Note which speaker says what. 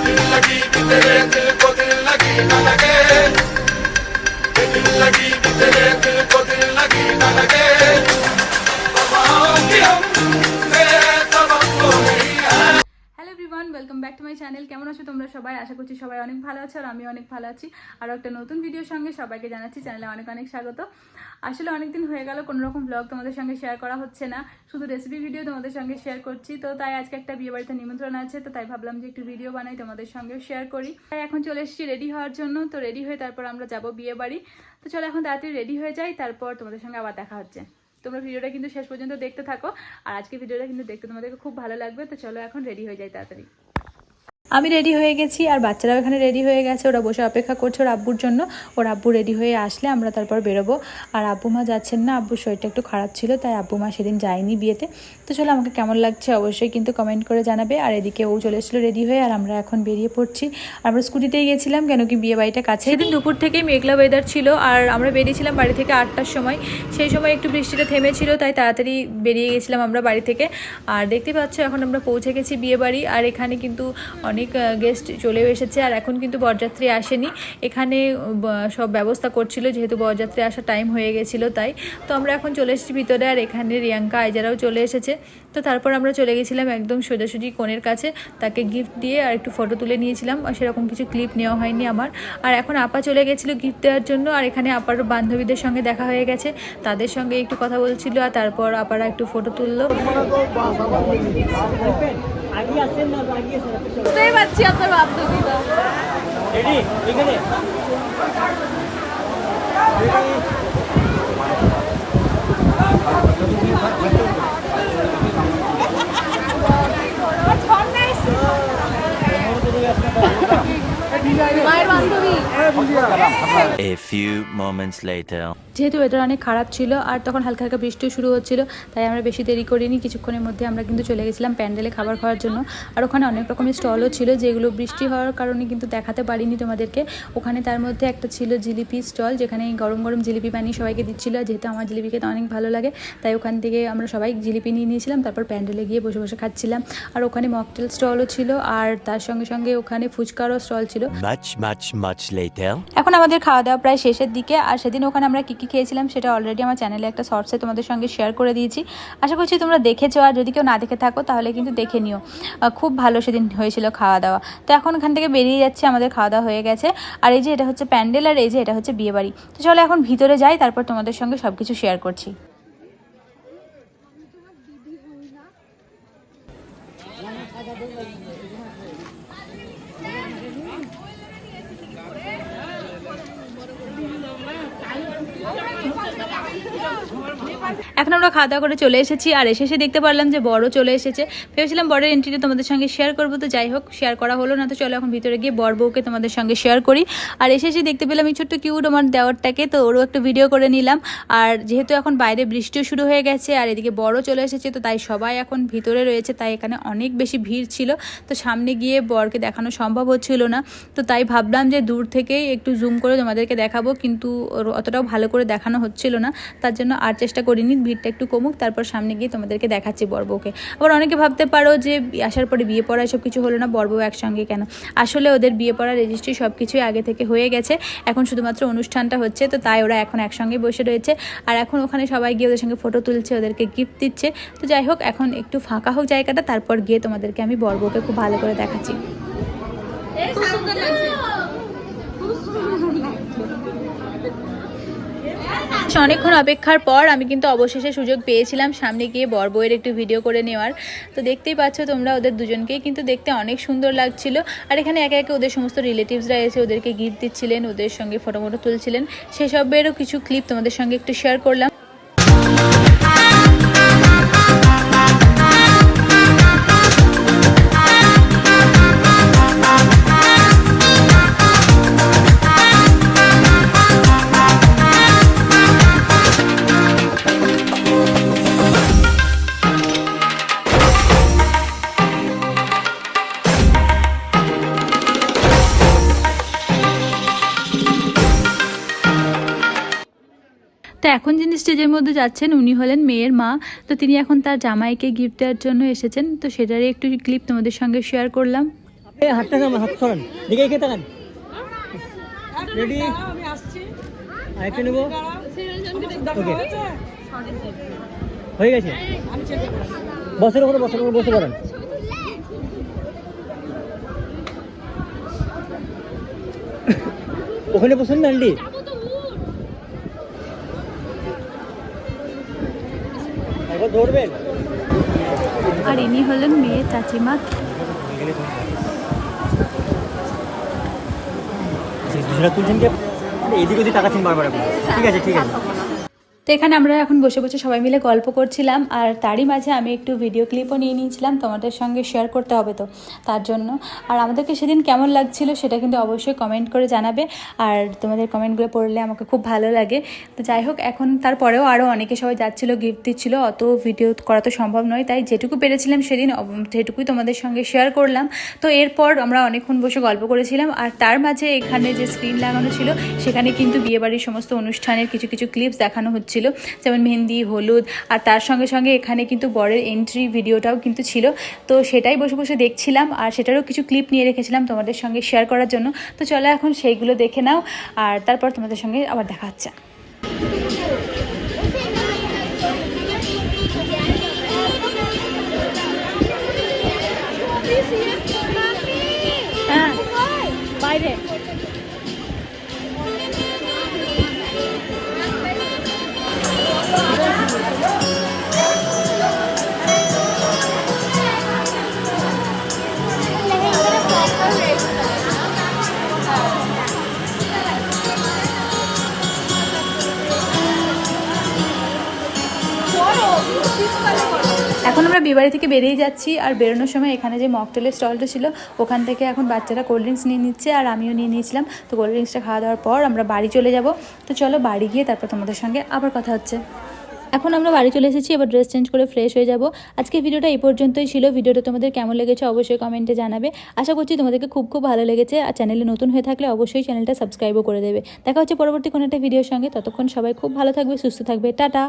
Speaker 1: दिल लगी कि तेरे दिल को दिल लगी न लगे, दिल लगी कि तेरे दिल को दिल लगी न लगे।
Speaker 2: Hello everyone, welcome back to my channel. কেমন আছো তোমরা সবাই? আশা করছি সবাই অনেক ভালো আছো আর আমি অনেক ভালো আছি। আর একটা নতুন ভিডিওর সঙ্গে সবাইকে জানাচ্ছি চ্যানেলে অনেক অনেক স্বাগত। আসলে অনেকদিন হয়ে গেল কোনো রকম ব্লগ তোমাদের সঙ্গে শেয়ার করা হচ্ছে না, শুধু রেসিপি ভিডিও তোমাদের সঙ্গে শেয়ার করছি। তো তাই আজকে একটা বিয়ে বাড়িতে নিমন্ত্রণ আছে, তো তাই ভাবলাম যে একটু ভিডিও বানাই তোমাদের সঙ্গে শেয়ার করি। তাই এখন চলে এসেছি রেডি হওয়ার জন্য। তো রেডি হয়ে তারপর আমরা যাব বিয়ে বাড়ি। তো চলো এখন তাড়াতাড়ি রেডি হয়ে যাই, তারপর তোমাদের সঙ্গে আবার দেখা হচ্ছে। তোমরা ভিডিওটা কিন্তু শেষ পর্যন্ত দেখতে থাকো, আর আজকে ভিডিওটা কিন্তু দেখতে তোমাদেরকে খুব ভালো লাগবে। তো চলো এখন রেডি হয়ে যাই তাড়াতাড়ি। আমি রেডি হয়ে গেছি আর বাচ্চারাও এখানে রেডি হয়ে গেছে, ওরা বসে অপেক্ষা করছে ওর আব্বুর জন্য। ওর আব্বু রেডি হয়ে আসলে আমরা তারপর বেরোবো। আর আব্বু মা যাচ্ছেন না, আব্বুর শরীরটা একটু খারাপ ছিল, তাই আব্বু মা সেদিন যায়নি বিয়েতে। তো চলো আমাকে কেমন লাগছে অবশ্যই কিন্তু কমেন্ট করে জানাবে। আর এদিকে ও চলে এসেছিলো রেডি হয়ে, আর আমরা এখন বেরিয়ে পড়ছি। আমরা স্কুটিতেই গেছিলাম, কেন কি বিয়ে বাড়িটা কাছে। সেদিন দুপুর থেকেই মেঘলা ওয়েদার ছিল, আর আমরা বেরিয়েছিলাম বাড়ি থেকে 8টার সময়। সেই সময় একটু বৃষ্টিটা থেমেছিল, তাই তাড়াতাড়ি বেরিয়ে গেছিলাম আমরা বাড়ি থেকে। আর দেখতে পাচ্ছ এখন আমরা পৌঁছে গেছি বিয়ে বাড়ি। আর এখানে কিন্তু অনেক গেস্ট চলেও এসেছে, আর এখন কিন্তু বরযাত্রী আসেনি। এখানে সব ব্যবস্থা করছিল, যেহেতু বরযাত্রী আসার টাইম হয়ে গেছিলো তাই। তো আমরা এখন চলে এসেছি ভিতরে, আর এখানে রিয়াঙ্কা আইজারাও চলে এসেছে। তো তারপর আমরা চলে গেছিলাম একদম সোজাসুজি কনের কাছে, তাকে গিফট দিয়ে আর একটু ফটো তুলে নিয়েছিলাম। আর সেরকম কিছু ক্লিপ নেওয়া হয়নি আমার। আর এখন আপা চলে গেছিলো গিফট দেওয়ার জন্য, আর এখানে আপার বান্ধবীদের সঙ্গে দেখা হয়ে গেছে, তাদের সঙ্গে একটু কথা বলছিল। আর তারপর আপারা একটু ফটো তুললো। বুঝতেই পারছি আপনার বান্ধবীরা মায়ের বান্ধবী।
Speaker 3: A few moments later.
Speaker 2: যেহেতু ওয়েদার অনেক খারাপ ছিল আর তখন হালকা হালকা বৃষ্টিও শুরু হচ্ছিল, তাই আমরা বেশি দেরি করিনি। কিছুক্ষণের মধ্যে আমরা কিন্তু চলে গেছিলাম প্যান্ডেলে খাবার খাওয়ার জন্য। আর ওখানে অনেক রকমের স্টলও ছিল, যেগুলো বৃষ্টি হওয়ার কারণে কিন্তু দেখাতে পারিনি তোমাদেরকে। ওখানে তার মধ্যে একটা ছিল জিলিপি স্টল, যেখানে গরম গরম জিলিপি বানিয়ে সবাইকে দিচ্ছিল। যেহেতু আমার জিলিপি খেতে অনেক ভালো লাগে, তাই ওখান থেকে আমরা সবাই জিলিপি নিয়ে নিয়েছিলাম। তারপর প্যান্ডেলে গিয়ে বসে বসে খাচ্ছিলাম। আর ওখানে মকটেল স্টলও ছিল, আর তার সঙ্গে সঙ্গে ওখানে ফুচকারও স্টল ছিল।
Speaker 3: Much later.
Speaker 2: এখন আমাদের খাওয়া দাওয়া প্রায় শেষের দিকে। আর সেদিন ওখানে আমরা কী কী খেয়েছিলাম সেটা অলরেডি আমার চ্যানেলে একটা শর্টসে তোমাদের সঙ্গে শেয়ার করে দিয়েছি। আশা করছি তোমরা দেখেছো, আর যদি কেউ না দেখে থাকো তাহলে কিন্তু দেখে নিও। খুব ভালো সেদিন হয়েছিল খাওয়া দাওয়া। তো এখন এখান থেকে বেরিয়ে যাচ্ছে, আমাদের খাওয়া দাওয়া হয়ে গেছে। আর এই যে এটা হচ্ছে প্যান্ডেল, আর এই যে এটা হচ্ছে বিয়ে বাড়ি। তো চলো এখন ভিতরে যাই, তারপর তোমাদের সঙ্গে সব কিছু শেয়ার করছি। এখন আমরা খাওয়া দাওয়া করে চলে এসেছি, আর এসে দেখতে পারলাম যে বড় চলে এসেছে। ভেবেছিলাম বরের এন্ট্রিটা তোমাদের সঙ্গে শেয়ার করবো, তো যাই হোক শেয়ার করা হলো না। তো চলো এখন ভিতরে গিয়ে বর বউকে তোমাদের সঙ্গে শেয়ার করি। আর এসে দেখতে পেলাম এই ছোট্ট কিউট আমার দেওয়ারটাকে, তো ওরও একটা ভিডিও করে নিলাম। আর যেহেতু এখন বাইরে বৃষ্টিও শুরু হয়ে গেছে, আর এদিকে বড় চলে এসেছে, তো তাই সবাই এখন ভিতরে রয়েছে, তাই এখানে অনেক বেশি ভিড় ছিল। তো সামনে গিয়ে বরকে দেখানো সম্ভব হচ্ছিল না, তো তাই ভাবলাম যে দূর থেকেই একটু জুম করে তোমাদেরকে দেখাবো, কিন্তু অতটাও ভালো করে দেখানো হচ্ছিল না। তার জন্য আর চেষ্টা করিনি, ভিড়টা একটু কমুক তারপর সামনে গিয়ে তোমাদেরকে দেখাচ্ছি বর বউকে। আবার অনেকে ভাবতে পারো যে আসার পরে বিয়ে পড়া এসব কিছু হলো না, বর বউ একসঙ্গে কেন? আসলে ওদের বিয়ে পড়া রেজিস্ট্রি সব কিছুই আগে থেকে হয়ে গেছে, এখন শুধুমাত্র অনুষ্ঠানটা হচ্ছে, তো তাই ওরা এখন একসঙ্গে বসে রয়েছে। আর এখন ওখানে সবাই গিয়ে ওদের সঙ্গে ফটো তুলছে, ওদেরকে গিফট দিচ্ছে। তো যাই হোক এখন একটু ফাঁকা হোক জায়গাটা, তারপর গিয়ে তোমাদেরকে আমি বর বউকে খুব ভালো করে দেখাচ্ছি। অনেকক্ষণ অপেক্ষার পর আমি কিন্তু অবশেষে সুযোগ পেয়েছিলাম সামনে গিয়ে বর বউয়ের একটু ভিডিও করে নেওয়ার। তো দেখতেই পাচ্ছ তোমরা, ওদের দুজনকেই কিন্তু দেখতে অনেক সুন্দর লাগছিল। আর এখানে একে একে ওদের সমস্ত রিলেটিভসরা এসে ওদেরকে গিফট দিচ্ছিলেন, ওদের সঙ্গে ফটো তুলছিলেন। সেসবেরও কিছু ক্লিপ তোমাদের সঙ্গে একটু শেয়ার করলাম। তো এখন যিনি স্টেজের মধ্যে যাচ্ছেন উনি হলেন মেয়ের মা। তো তিনি এখন তার জামাইকে গিফট দেওয়ার জন্য এসেছেন, তো সেটারই একটু ক্লিপ তোমাদের সঙ্গে শেয়ার করলাম।
Speaker 4: এই হাতটা আমার হাত সরান দিকে এগিয়ে তাকান রেডি
Speaker 5: আমি আসছি
Speaker 4: আরেকটা নেবো
Speaker 5: ওকে
Speaker 4: হয়ে গেছে
Speaker 5: আমি চেক করব
Speaker 4: বসের উপরে বসে পড়েন ওখানে বসুন না আন্টি একবার ধরবেন
Speaker 2: আর ইনি হলেন মেয়ে চাচিমা।
Speaker 4: তুলছেন যে এদিক ওদিক তাকাচ্ছেন বারবার আপনি ঠিক আছে
Speaker 2: তো এখানে আমরা এখন বসে বসে সবাই মিলে গল্প করছিলাম, আর তারই মাঝে আমি একটু ভিডিও ক্লিপও নিয়ে নিয়েছিলাম, তোমাদের সঙ্গে শেয়ার করতে হবে তো তার জন্য। আর আমাদেরকে সেদিন কেমন লাগছিল সেটা কিন্তু অবশ্যই কমেন্ট করে জানাবে, আর তোমাদের কমেন্টগুলো পড়লে আমাকে খুব ভালো লাগে। তো যাই হোক, এখন তারপরেও আরও অনেকে সবাই যাচ্ছিলো, গিফট দিচ্ছিলো, অত ভিডিও করা তো সম্ভব নয়, তাই যেটুকু পেরেছিলাম সেদিন সেটুকুই তোমাদের সঙ্গে শেয়ার করলাম। তো এরপর আমরা অনেকক্ষণ বসে গল্প করেছিলাম, আর তার মাঝে এখানে যে স্ক্রিন লাগানো ছিল সেখানে কিন্তু বিয়েবাড়ির সমস্ত অনুষ্ঠানের কিছু কিছু ক্লিপস দেখানো হচ্ছিল, যেমন মেহেন্দি, হলুদ, আর তার সঙ্গে সঙ্গে এখানে কিন্তু বরের এন্ট্রি ভিডিওটাও কিন্তু ছিল। তো সেটাই বসে বসে দেখছিলাম, আর সেটারও কিছু ক্লিপ নিয়ে রেখেছিলাম তোমাদের সঙ্গে শেয়ার করার জন্য। তো চলো এখন সেইগুলো দেখে নাও, আর তারপর তোমাদের সঙ্গে আবার দেখা হচ্ছে। হ্যাঁ, বাইরে এখন আমরা বিয়েবাড়ি থেকে বেরিয়ে যাচ্ছি, আর বেরোনোর সময় এখানে যে মকটেলের স্টলটা ছিল ওখান থেকে এখন বাচ্চারা কোল্ড ড্রিঙ্কস নিয়ে নিচ্ছে, আর আমিও নিয়ে নিয়েছিলাম। তো কোল্ড ড্রিঙ্কসটা খাওয়া দাওয়ার পর আমরা বাড়ি চলে যাব। তো চলো বাড়ি গিয়ে তারপর তোমাদের সঙ্গে আবার কথা হচ্ছে। এখন আমরা বাড়ি চলে এসেছি, এবার ড্রেস চেঞ্জ করে ফ্রেশ হয়ে যাব। আজকে ভিডিওটা এই পর্যন্তই ছিল। ভিডিওটা তোমাদের কেমন লেগেছে অবশ্যই কমেন্টে জানাবে। আশা করছি তোমাদেরকে খুব খুব ভালো লেগেছে, আর চ্যানেলে নতুন হয়ে থাকলে অবশ্যই চ্যানেলটা সাবস্ক্রাইবও করে দেবে। দেখা হচ্ছে পরবর্তী কোনো একটা ভিডিওর সঙ্গে। ততক্ষণ সবাই খুব ভালো থাকবে, সুস্থ থাকবে, টাটা।